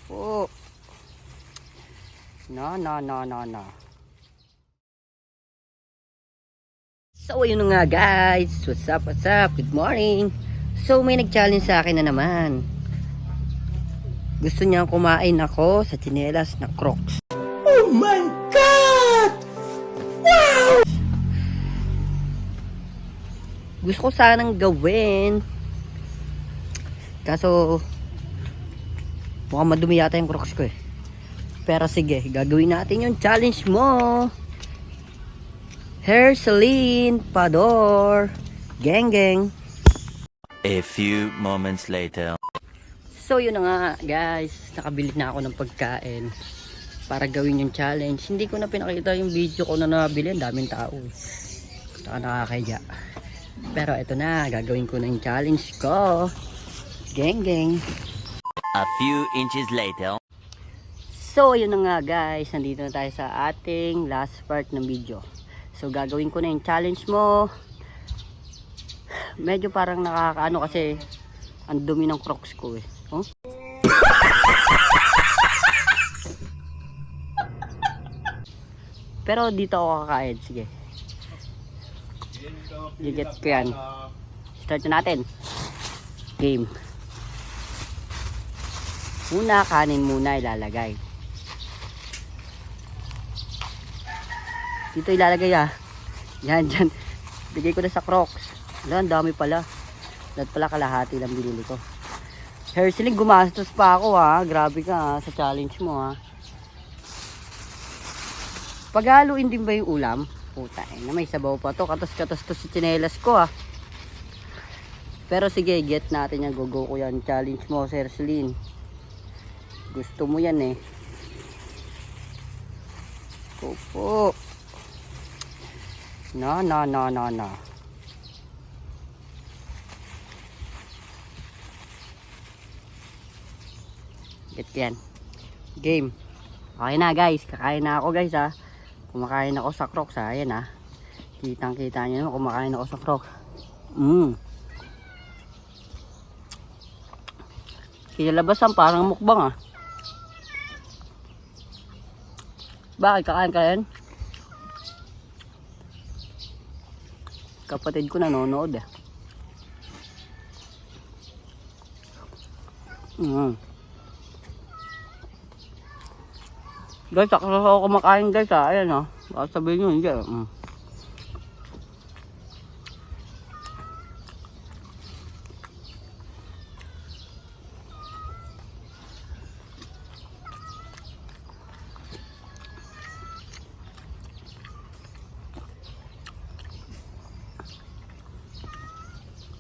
Po. No. So, yun na nga guys. What's up? Good morning. So, may nag-challenge sa akin na naman. Gusto niyang kumain ako sa tsinelas na Crocs. Oh my God! Wow! Gusto ko sanang gawin. Kaso, mukhang madumi yata yung Crocs ko eh. Pero sige, gagawin natin yung challenge mo. Herceline Pador. Geng. A few moments later. So yun na nga guys, nakabili na ako ng pagkain para gawin yung challenge. Hindi ko na pinakita yung video ko na nabili, ang daming tao eh. Saka nakakahiya. Pero eto na, gagawin ko na yung challenge ko. Geng. A few inches later. So yun na nga guys, nandito na tayo sa ating last part ng video. So gagawin ko na yung challenge mo. Medyo parang nakakaano kasi ang dumi ng Crocs ko eh. Oh? Pero dito ako kakain, sige. Giget ko yan. Start na natin. Game. Una, kanin muna ilalagay. Dito ilalagay Yan. Bigay ko na sa Crocs. Wala, ang dami pala. Lahat pala kalahati lang binili ko. Herceline, gumastos pa ako Grabe ka sa challenge mo Paghaluin din ba yung ulam? Puta na may sabaw pa to. Katas to si tsinelas ko Pero sige, get natin yan. Go ko yan. Challenge mo, Herceline. Gusto mo yan eh. Opo. No. Get yan. Game. Okay na guys. Kakain na ako guys Kumakain ako sa Crocs Ayan Kitang-kita nyo naman kumakain ako sa Crocs. Kinalabasan parang mukbang Bakit kakain ka yan? Kapatid ko nanonood Guys, ako kumakain guys Ayan baka sabihin nyo hindi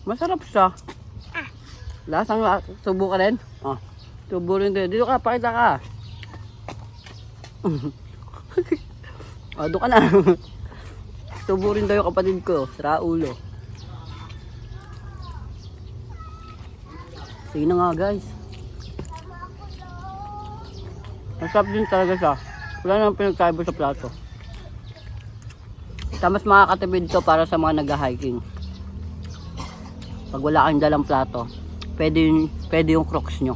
Masarap siya. Lasang subo ka rin? Subo rin din. Dito ka, pakita ka. Doon ka na. Subo rin daw yung kapatid ko. Sira ulo. Sige na nga guys. Masarap din talaga siya. Wala nang pinagkaiba sa plato. Mas makakatipid to para sa mga nag-hiking. Pag wala kang dalang plato, pwede yung Crocs nyo.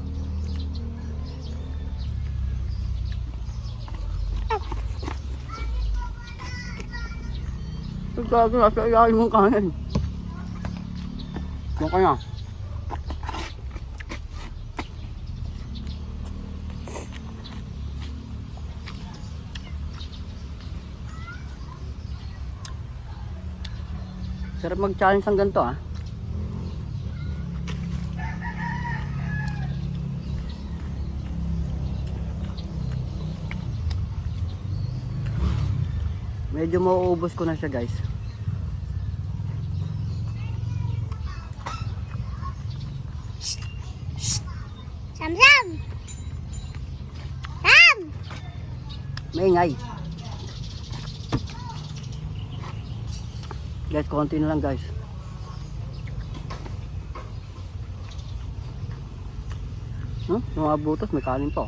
Ito nasa ilalim mong kanin. Doon ka na. Sarap mag-challenge ang ganito Medyo mauubos ko na siya guys. Sam! Maingay. Guys, konti na lang guys. Yung mga butas may kanin pa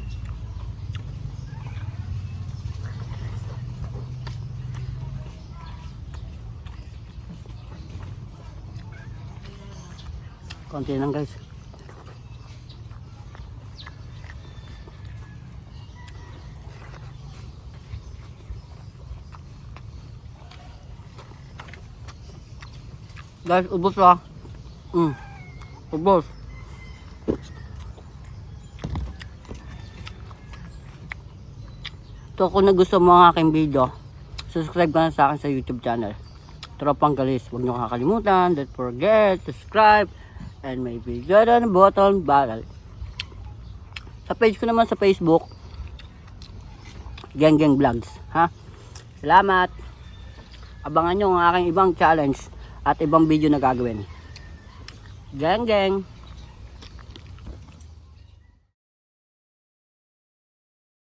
Konti lang guys. Guys, ubos ah. Ubos. So kung nagustuhan mo ang aking video, subscribe ka na sa akin sa YouTube channel. Tropang Galis. Huwag nyo kakalimutan. Don't forget to subscribe. And may video na button bell. Sa page ko naman sa Facebook, Geng Geng Vlogs. Ha? Salamat. Abangan nyo ang aking ibang challenge at ibang video na gagawin. Geng Geng.